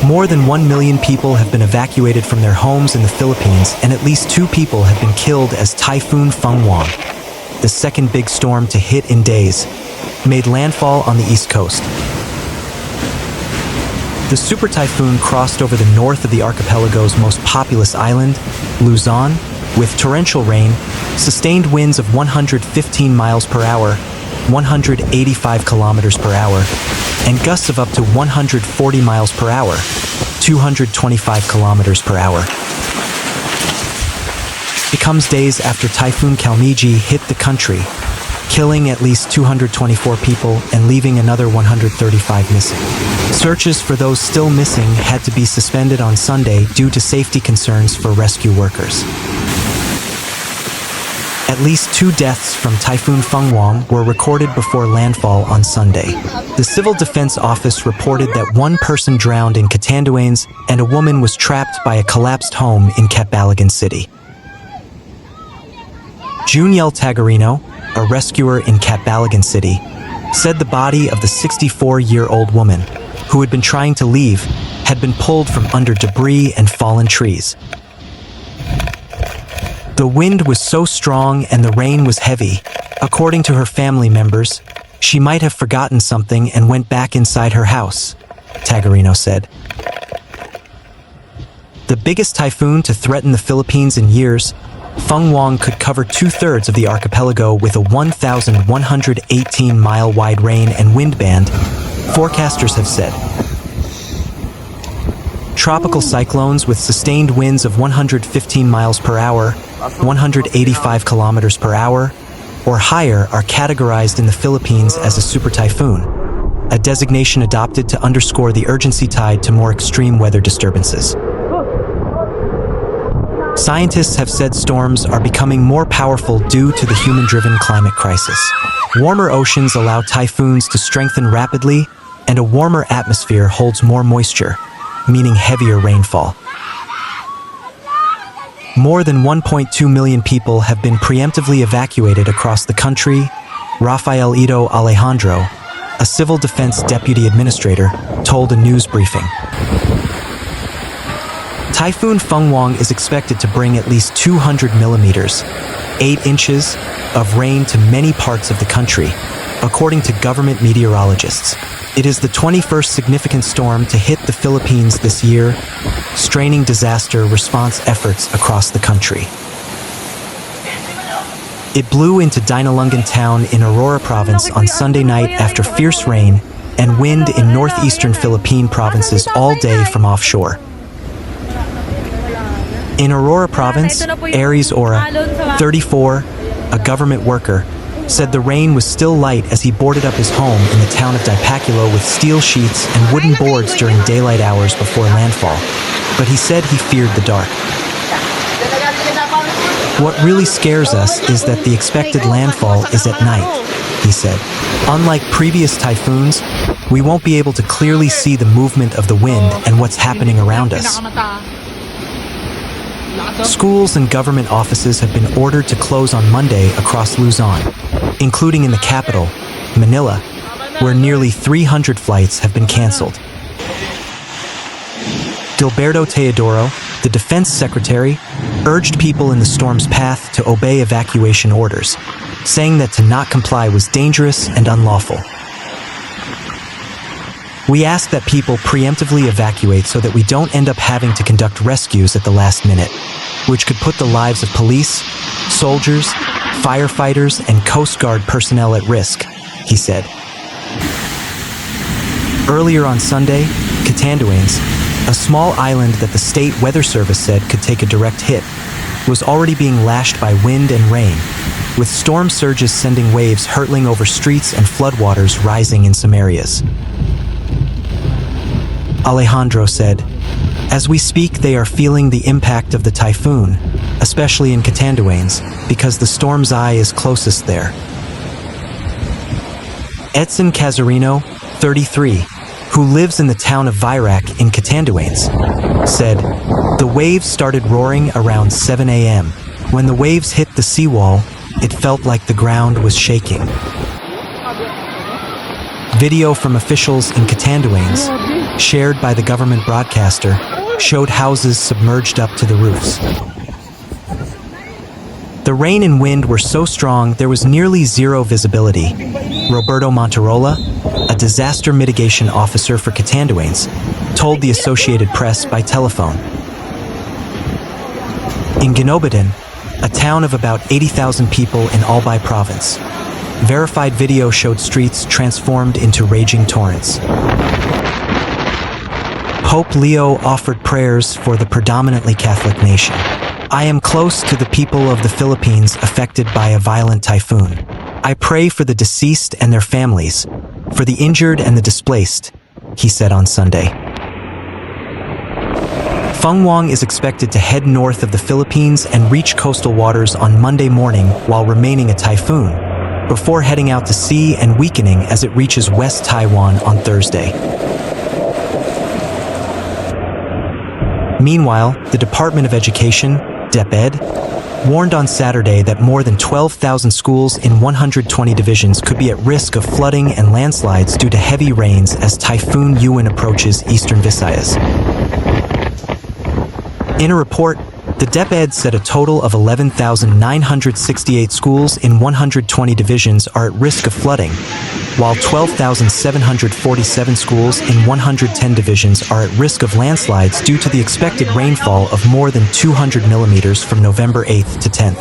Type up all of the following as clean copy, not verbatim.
More than 1 million people have been evacuated from their homes in the Philippines, and at least 2 people have been killed as Typhoon Fung-wong, the second big storm to hit in days, made landfall on the East Coast. The super typhoon crossed over the north of the archipelago's most populous island, Luzon, with torrential rain, sustained winds of 115 miles per hour, 185 kilometers per hour, and gusts of up to 140 miles per hour, 225 kilometers per hour. It comes days after Typhoon Kalmaegi hit the country, killing at least 224 people and leaving another 135 missing. Searches for those still missing had to be suspended on Sunday due to safety concerns for rescue workers. At least 2 deaths from Typhoon Fung-wong were recorded before landfall on Sunday. The Civil Defense Office reported that 1 person drowned in Catanduanes and a woman was trapped by a collapsed home in Catanduanes City. Juniel Tagarino, a rescuer in Catanduanes City, said the body of the 64-year-old woman, who had been trying to leave, had been pulled from under debris and fallen trees. The wind was so strong and the rain was heavy. According to her family members, she might have forgotten something and went back inside her house, Tagarino said. The biggest typhoon to threaten the Philippines in years, Fung-wong could cover 2/3 of the archipelago with a 1,118-mile wide rain and wind band, forecasters have said. Tropical cyclones with sustained winds of 115 miles per hour, 185 kilometers per hour, or higher are categorized in the Philippines as a super typhoon, a designation adopted to underscore the urgency tied to more extreme weather disturbances. Scientists have said storms are becoming more powerful due to the human-driven climate crisis. Warmer oceans allow typhoons to strengthen rapidly, and a warmer atmosphere holds more moisture, meaning heavier rainfall. More than 1.2 million people have been preemptively evacuated across the country, Rafaelito Alejandro, a civil defense deputy administrator, told a news briefing. Typhoon Fung-wong is expected to bring at least 200 millimeters, 8 inches, of rain to many parts of the country, according to government meteorologists. It is the 21st significant storm to hit the Philippines this year, straining disaster response efforts across the country. It blew into Dinalungan town in Aurora province on Sunday night after fierce rain and wind in northeastern Philippine provinces all day from offshore. In Aurora province, Aries Ora, 34, a government worker, said the rain was still light as he boarded up his home in the town of Dipaculao with steel sheets and wooden boards during daylight hours before landfall, but he said he feared the dark. What really scares us is that the expected landfall is at night, he said. Unlike previous typhoons, we won't be able to clearly see the movement of the wind and what's happening around us. Schools and government offices have been ordered to close on Monday across Luzon, including in the capital, Manila, where nearly 300 flights have been canceled. Roberto Teodoro, the defense secretary, urged people in the storm's path to obey evacuation orders, saying that to not comply was dangerous and unlawful. We ask that people preemptively evacuate so that we don't end up having to conduct rescues at the last minute, which could put the lives of police, soldiers, firefighters, and Coast Guard personnel at risk, he said. Earlier on Sunday, Catanduanes, a small island that the state weather service said could take a direct hit, was already being lashed by wind and rain, with storm surges sending waves hurtling over streets and floodwaters rising in some areas. Alejandro said, "As we speak, they are feeling the impact of the typhoon, especially in Catanduanes, because the storm's eye is closest there." Edson Cazarino, 33, who lives in the town of Virac in Catanduanes, said, "The waves started roaring around 7 a.m. When the waves hit the seawall, it felt like the ground was shaking." Video from officials in Catanduanes shared by the government broadcaster, showed houses submerged up to the roofs. The rain and wind were so strong there was nearly zero visibility. Roberto Monterola, a disaster mitigation officer for Catanduanes, told the Associated Press by telephone. In Guinobatan, a town of about 80,000 people in Albay province, verified video showed streets transformed into raging torrents. Pope Leo offered prayers for the predominantly Catholic nation. I am close to the people of the Philippines affected by a violent typhoon. I pray for the deceased and their families, for the injured and the displaced, he said on Sunday. Fung-wong is expected to head north of the Philippines and reach coastal waters on Monday morning while remaining a typhoon, before heading out to sea and weakening as it reaches West Taiwan on Thursday. Meanwhile, the Department of Education, DepEd, warned on Saturday that more than 12,000 schools in 120 divisions could be at risk of flooding and landslides due to heavy rains as Typhoon Uwan approaches Eastern Visayas. In a report, the DepEd said a total of 11,968 schools in 120 divisions are at risk of flooding, while 12,747 schools in 110 divisions are at risk of landslides due to the expected rainfall of more than 200 millimeters from November 8th to 10th.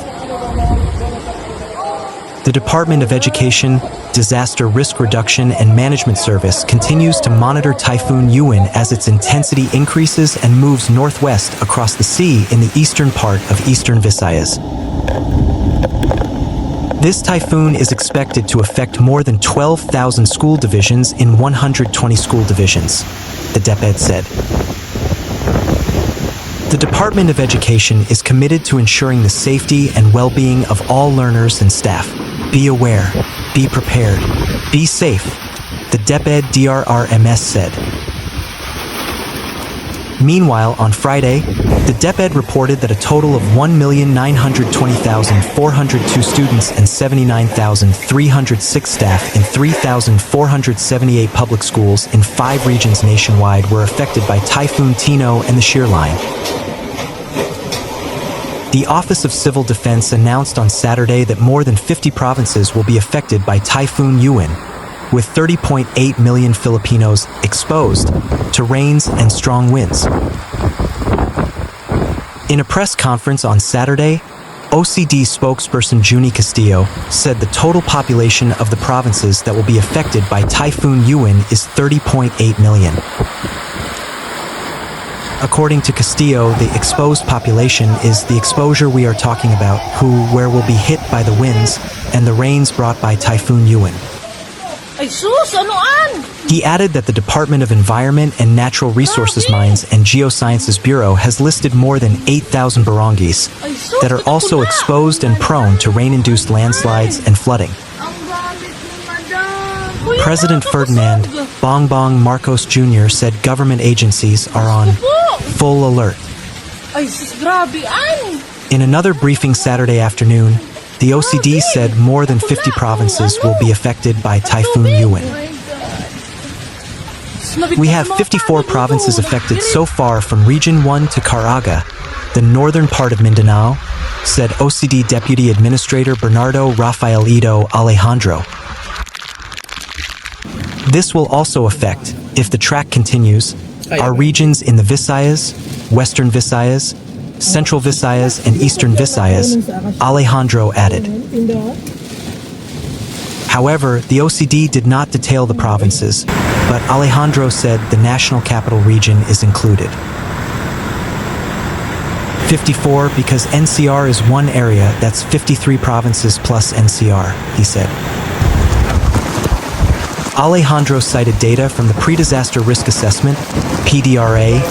The Department of Education, Disaster Risk Reduction and Management Service continues to monitor Typhoon Uwan as its intensity increases and moves northwest across the sea in the eastern part of Eastern Visayas. This typhoon is expected to affect more than 12,000 school divisions in 120 school divisions, the DepEd said. The Department of Education is committed to ensuring the safety and well-being of all learners and staff. Be aware, be prepared, be safe, the DepEd DRRMS said. Meanwhile, on Friday, the DepEd reported that a total of 1,920,402 students and 79,306 staff in 3,478 public schools in 5 regions nationwide were affected by Typhoon Tino and the shear line. The Office of Civil Defense announced on Saturday that more than 50 provinces will be affected by Typhoon Uwan, with 30.8 million Filipinos exposed to rains and strong winds. In a press conference on Saturday, OCD spokesperson Juniel Castillo said the total population of the provinces that will be affected by Typhoon Uwan is 30.8 million. According to Castillo, the exposed population is the exposure we are talking about, where will be hit by the winds and the rains brought by Typhoon Uwan. Ay sus, anoan? He added that the Department of Environment and Natural Resources Mines and Geosciences Bureau has listed more than 8,000 barangays that are also exposed and prone to rain-induced landslides and flooding. President Ferdinand Bongbong Marcos Jr. said government agencies are on full alert. Ay sus, grabe an. In another briefing Saturday afternoon, the OCD said more than 50 provinces will be affected by Typhoon Uwan. We have 54 provinces affected so far from Region 1 to Caraga, the northern part of Mindanao, said OCD Deputy Administrator Bernardo Rafaelito Alejandro. This will also affect, if the track continues, our regions in the Visayas, Western Visayas, Central Visayas, and Eastern Visayas, Alejandro added. However, the OCD did not detail the provinces, but Alejandro said the National Capital Region is included. 54 because NCR is one area, that's 53 provinces plus NCR, he said. Alejandro cited data from the Pre-Disaster Risk Assessment, PDRA,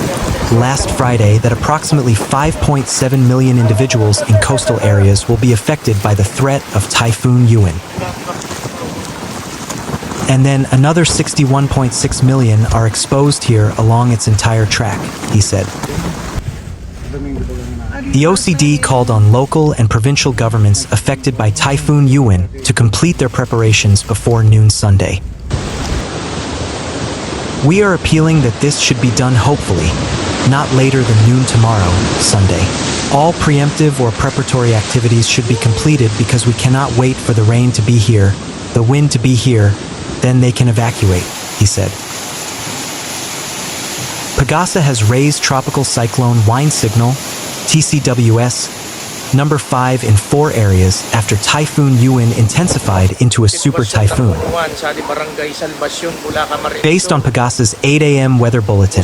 last Friday that approximately 5.7 million individuals in coastal areas will be affected by the threat of Typhoon Uwan. And then another 61.6 million are exposed here along its entire track, he said. The OCD called on local and provincial governments affected by Typhoon Uwan to complete their preparations before noon Sunday. We are appealing that this should be done hopefully, not later than noon tomorrow, Sunday. All preemptive or preparatory activities should be completed because we cannot wait for the rain to be here, the wind to be here, then they can evacuate, he said. Pagasa has raised tropical cyclone wind signal, TCWS, number 5 in 4 areas after Typhoon Uwan intensified into a super typhoon. Based on Pagasa's 8 a.m. weather bulletin,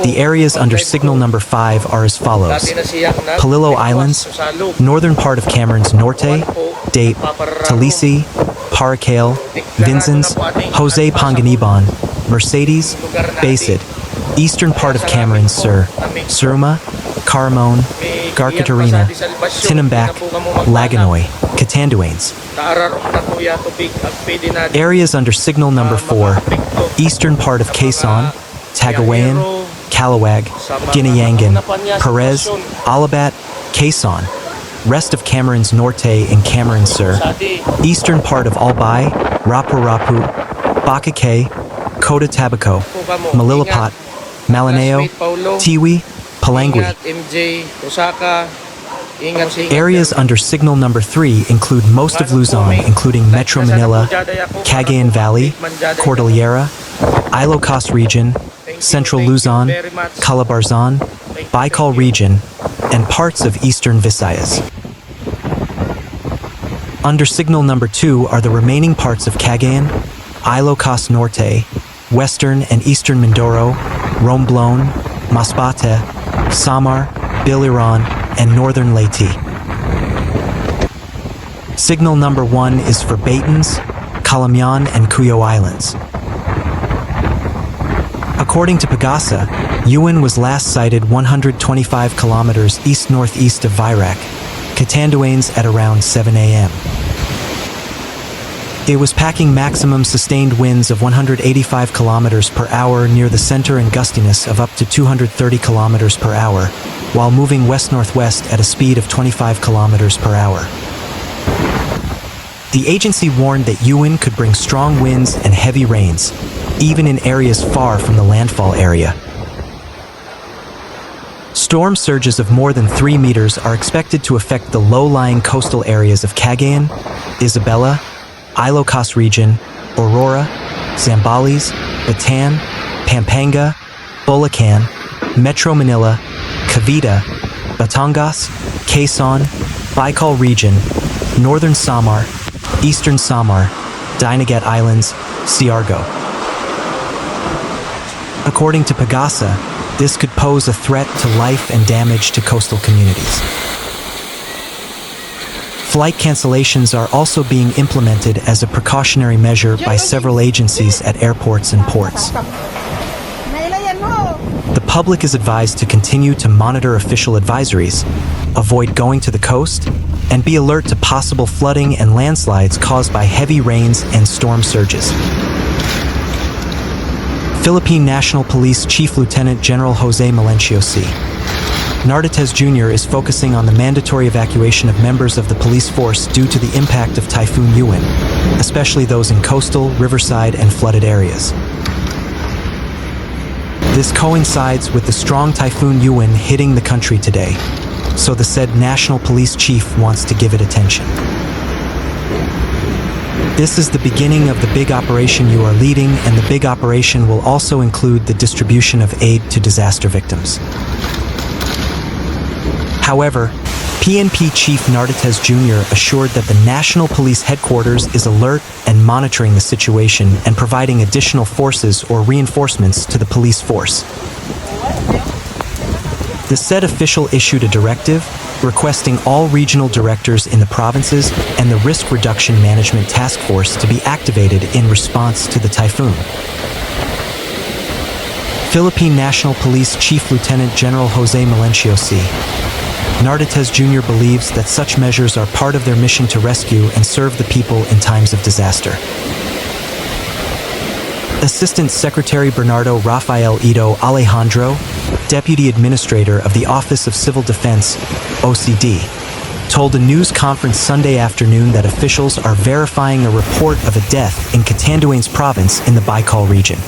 the areas under signal number 5 are as follows: Palilo Islands, northern part of Camarines Norte, Date, Talisi, Paracale, Vinzons, Jose Panganiban, Mercedes, Basid, eastern part of Camarines Sur, Suruma, Caramon, Garcatarina, Tinambak, Laganoy, Catanduanes. Areas under signal number 4, eastern part of Quezon, Tagawayan, Calawag, Ginayangan, Perez, Alabat, Quezon, rest of Camarines Norte and Camarines Sur, eastern part of Albay, Rapu-Rapu, Bacacay, Kota Tabaco, Malilipat, Malinao, Tiwi, Palangui. Areas under signal number 3 include most of Luzon, including Metro Manila, Cagayan Valley, Cordillera, Ilocos Region, Central Luzon, Calabarzon, Bicol Region, and parts of Eastern Visayas. Under signal number 2 are the remaining parts of Cagayan, Ilocos Norte, Western and Eastern Mindoro, Romblon, Masbate, Samar, Biliran, and Northern Leyte. Signal number 1 is for Batons, Calamian, and Cuyo Islands. According to Pagasa, Uwan was last sighted 125 kilometers east-northeast of Virac, Catanduanes at around 7 a.m. It was packing maximum sustained winds of 185 kilometers per hour near the center and gustiness of up to 230 kilometers per hour, while moving west-northwest at a speed of 25 kilometers per hour. The agency warned that Uwan could bring strong winds and heavy rains, even in areas far from the landfall area. Storm surges of more than 3 meters are expected to affect the low-lying coastal areas of Cagayan, Isabela, Ilocos Region, Aurora, Zambales, Bataan, Pampanga, Bulacan, Metro Manila, Cavite, Batangas, Quezon, Bicol Region, Northern Samar, Eastern Samar, Dinagat Islands, Siargao. According to Pagasa, this could pose a threat to life and damage to coastal communities. Flight cancellations are also being implemented as a precautionary measure by several agencies at airports and ports. The public is advised to continue to monitor official advisories, avoid going to the coast, and be alert to possible flooding and landslides caused by heavy rains and storm surges. Philippine National Police Chief Lieutenant General Jose Melencio C. Narvaez Jr. is focusing on the mandatory evacuation of members of the police force due to the impact of Typhoon Uwan, especially those in coastal, riverside, and flooded areas. This coincides with the strong Typhoon Uwan hitting the country today, so the said national police chief wants to give it attention. This is the beginning of the big operation you are leading, and the big operation will also include the distribution of aid to disaster victims. However, PNP Chief Narvaez Jr. assured that the National Police Headquarters is alert and monitoring the situation and providing additional forces or reinforcements to the police force. The said official issued a directive requesting all regional directors in the provinces and the Risk Reduction Management Task Force to be activated in response to the typhoon. Philippine National Police Chief Lieutenant General Jose Melencio C. Narvaez Jr. believes that such measures are part of their mission to rescue and serve the people in times of disaster. Assistant Secretary Bernardo Rafael Ito Alejandro, Deputy Administrator of the Office of Civil Defense, OCD, told a news conference Sunday afternoon that officials are verifying a report of a death in Catanduanes Province in the Bicol Region.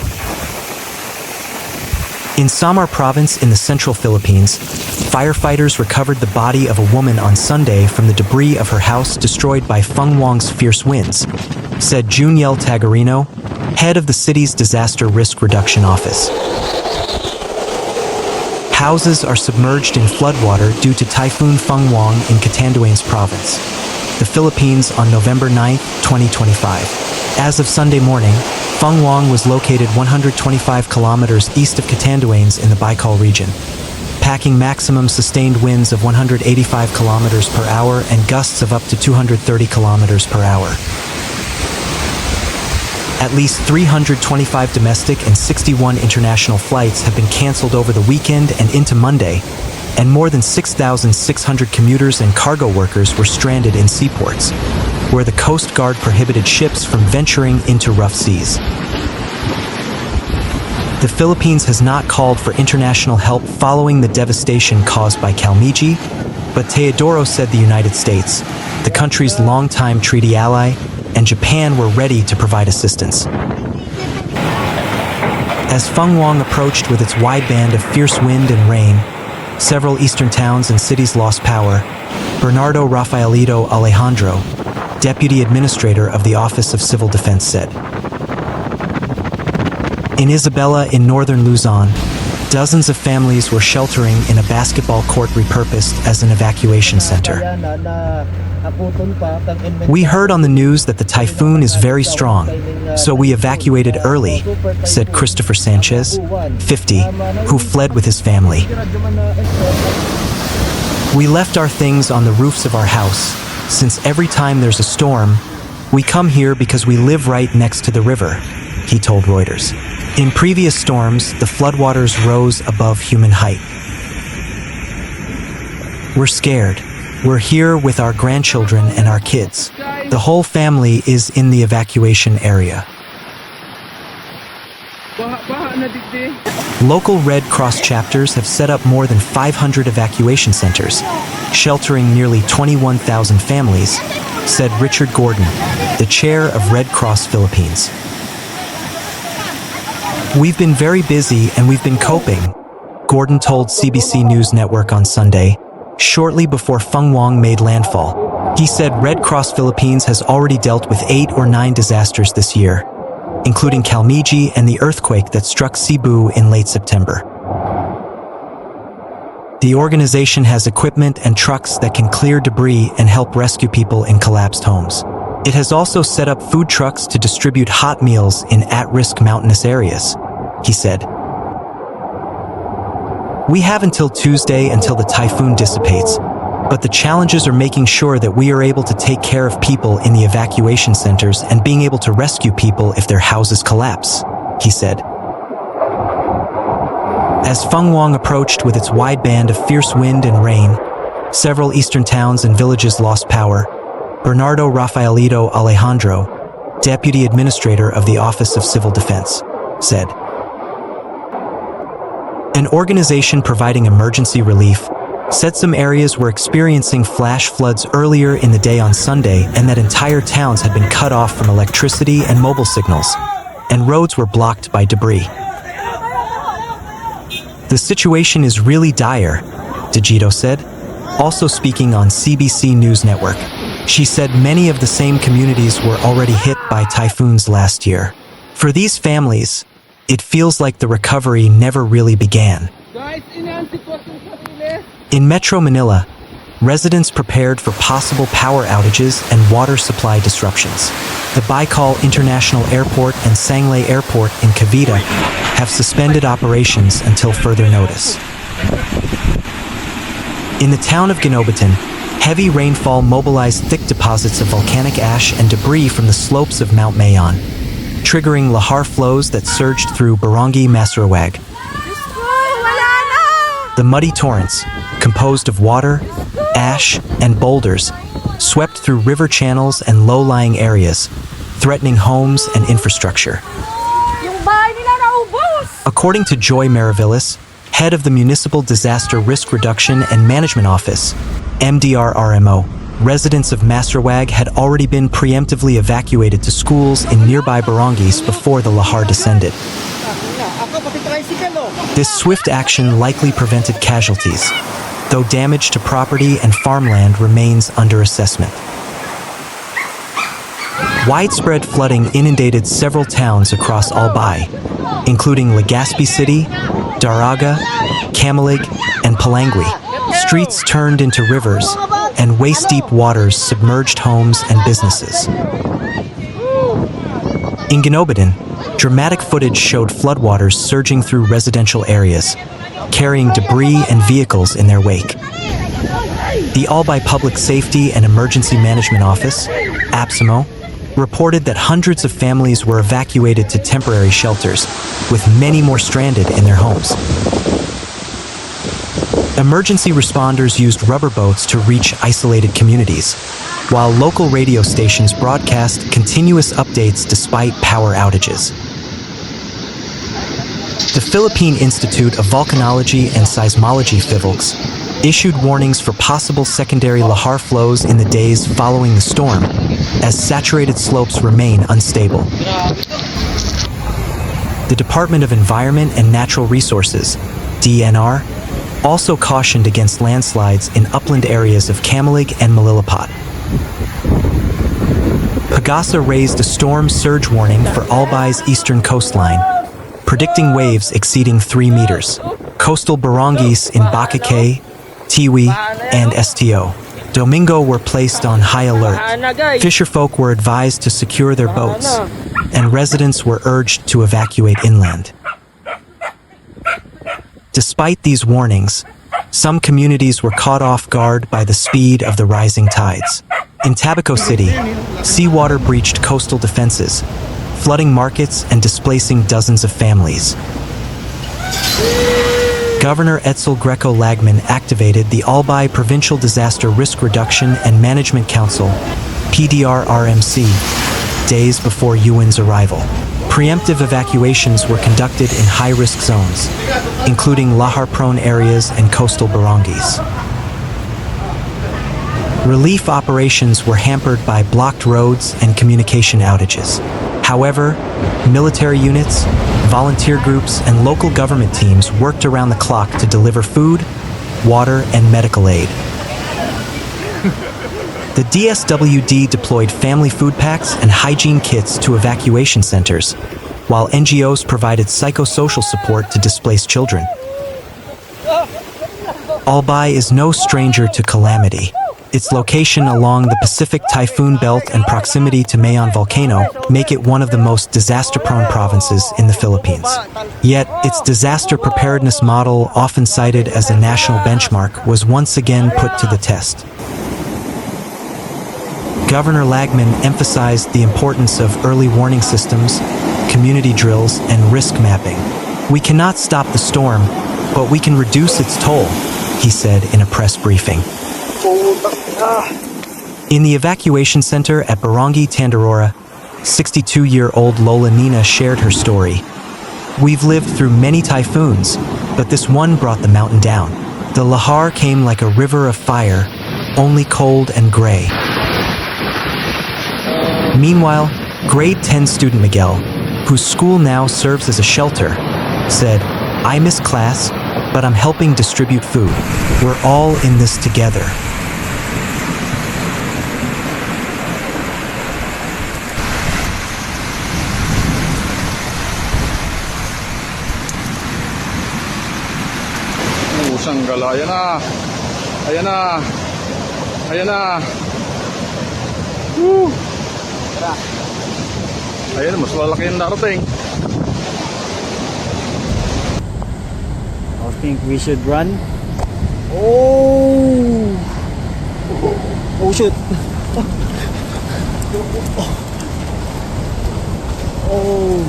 In Samar Province in the central Philippines, firefighters recovered the body of a woman on Sunday from the debris of her house destroyed by Fung-wong's fierce winds, said Juniel Tagarino, head of the city's Disaster Risk Reduction Office. Houses are submerged in floodwater due to Typhoon Fung-wong in Catanduanes Province, the Philippines on November 9, 2025. As of Sunday morning, Fung-wong was located 125 kilometers east of Catanduanes in the Bicol Region, packing maximum sustained winds of 185 kilometers per hour and gusts of up to 230 kilometers per hour. At least 325 domestic and 61 international flights have been canceled over the weekend and into Monday, and more than 6,600 commuters and cargo workers were stranded in seaports, where the Coast Guard prohibited ships from venturing into rough seas. The Philippines has not called for international help following the devastation caused by Kalmaegi, but Teodoro said the United States, the country's longtime treaty ally, and Japan were ready to provide assistance. As Fung-wong approached with its wide band of fierce wind and rain, several eastern towns and cities lost power. Bernardo Rafaelito Alejandro, Deputy Administrator of the Office of Civil Defense, said. In Isabela in northern Luzon, dozens of families were sheltering in a basketball court repurposed as an evacuation center. We heard on the news that the typhoon is very strong, so we evacuated early, said Christopher Sanchez, 50, who fled with his family. We left our things on the roofs of our house, since every time there's a storm, we come here because we live right next to the river, he told Reuters. In previous storms, the floodwaters rose above human height. We're scared. We're here with our grandchildren and our kids. The whole family is in the evacuation area. Local Red Cross chapters have set up more than 500 evacuation centers, sheltering nearly 21,000 families, said Richard Gordon, the chair of Red Cross Philippines. We've been very busy and we've been coping, Gordon told CBC News Network on Sunday, shortly before Fung-wong made landfall. He said Red Cross Philippines has already dealt with 8 or 9 disasters this year, including Kalmaegi and the earthquake that struck Cebu in late September. The organization has equipment and trucks that can clear debris and help rescue people in collapsed homes. It has also set up food trucks to distribute hot meals in at-risk mountainous areas, he said. We have until Tuesday until the typhoon dissipates, but the challenges are making sure that we are able to take care of people in the evacuation centers and being able to rescue people if their houses collapse, he said. As Fung-wong approached with its wide band of fierce wind and rain, several eastern towns and villages lost power. Bernardo Rafaelito Alejandro, Deputy Administrator of the Office of Civil Defense, said. An organization providing emergency relief said some areas were experiencing flash floods earlier in the day on Sunday and that entire towns had been cut off from electricity and mobile signals, and roads were blocked by debris. The situation is really dire, Digito said, also speaking on CBC News Network. She said many of the same communities were already hit by typhoons last year. For these families, it feels like the recovery never really began. In Metro Manila, residents prepared for possible power outages and water supply disruptions. The Bicol International Airport and Sangley Airport in Cavite have suspended operations until further notice. In the town of Guinobatan, heavy rainfall mobilized thick deposits of volcanic ash and debris from the slopes of Mount Mayon, triggering lahar flows that surged through Barangay Masarawag. The muddy torrents, composed of water, ash, and boulders, swept through river channels and low-lying areas, threatening homes and infrastructure. According to Joy Maravillas, head of the Municipal Disaster Risk Reduction and Management Office, MDRRMO, residents of Masarawag had already been preemptively evacuated to schools in nearby barangays before the lahar descended. This swift action likely prevented casualties, though damage to property and farmland remains under assessment. Widespread flooding inundated several towns across Albay, including Legazpi City, Daraga, Kalmaegi, and Palangui. Streets turned into rivers, and waist-deep waters submerged homes and businesses. In Guinobatan, dramatic footage showed floodwaters surging through residential areas, carrying debris and vehicles in their wake. The Albay Public Safety and Emergency Management Office, APSIMO, reported that hundreds of families were evacuated to temporary shelters, with many more stranded in their homes. Emergency responders used rubber boats to reach isolated communities, while local radio stations broadcast continuous updates despite power outages. The Philippine Institute of Volcanology and Seismology (PHIVOLCS) issued warnings for possible secondary lahar flows in the days following the storm, as saturated slopes remain unstable. The Department of Environment and Natural Resources, DNR, also cautioned against landslides in upland areas of Kalmaegi and Malilipat. Pagasa raised a storm surge warning for Albay's eastern coastline, predicting waves exceeding 3 meters. Coastal barangays in Bacacay, Tiwi, and STO Domingo were placed on high alert. Fisherfolk were advised to secure their boats, and residents were urged to evacuate inland. Despite these warnings, some communities were caught off guard by the speed of the rising tides. In Tabaco City, seawater breached coastal defenses, flooding markets and displacing dozens of families. Governor Edsel Greco-Lagman activated the Albay Provincial Disaster Risk Reduction and Management Council, PDR-RMC, days before Uwan's arrival. Preemptive evacuations were conducted in high-risk zones, including lahar-prone areas and coastal barangays. Relief operations were hampered by blocked roads and communication outages. However, military units, volunteer groups, and local government teams worked around the clock to deliver food, water, and medical aid. The DSWD deployed family food packs and hygiene kits to evacuation centers, while NGOs provided psychosocial support to displaced children. Albay is no stranger to calamity. Its location along the Pacific Typhoon Belt and proximity to Mayon Volcano make it one of the most disaster-prone provinces in the Philippines. Yet, its disaster preparedness model, often cited as a national benchmark, was once again put to the test. Governor Lagman emphasized the importance of early warning systems, community drills, and risk mapping. "We cannot stop the storm, but we can reduce its toll," he said in a press briefing. In the evacuation center at Barangay Tandarora, 62-year-old Lola Nina shared her story. "We've lived through many typhoons, but this one brought the mountain down. The lahar came like a river of fire, only cold and gray." Meanwhile, grade 10 student Miguel, whose school now serves as a shelter, said, "I miss class, but I'm helping distribute food. We're all in this together." Sanggala, ayan na. Ayan na. Ayan na. Woo. Ayan, mas lalaki yung darating. I think we should run. Oh! Oh shit! Oh!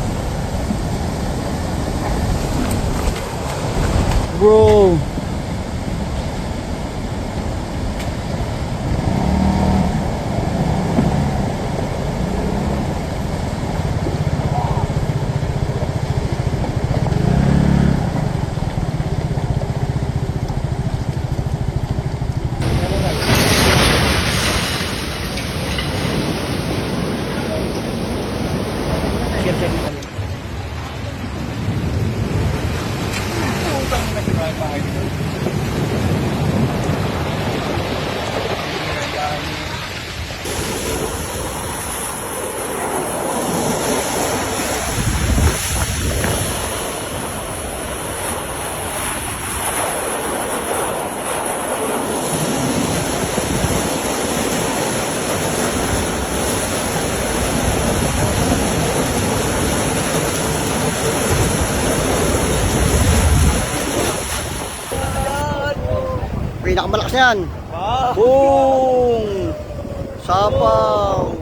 Bro! Ang malakas yan. Boom! Sapaw!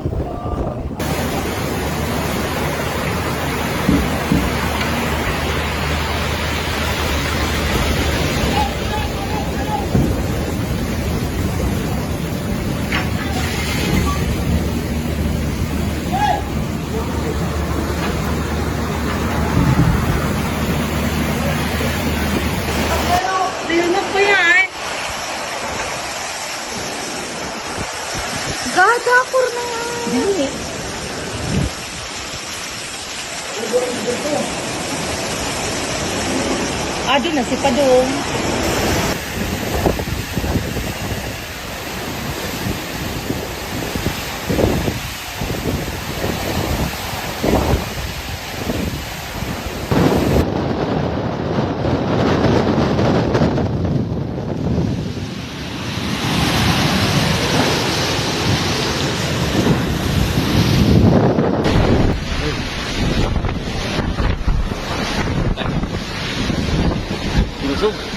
Liwanag pa yan. Gagakor na nga. Dili. Doon na si Padong. Lusog.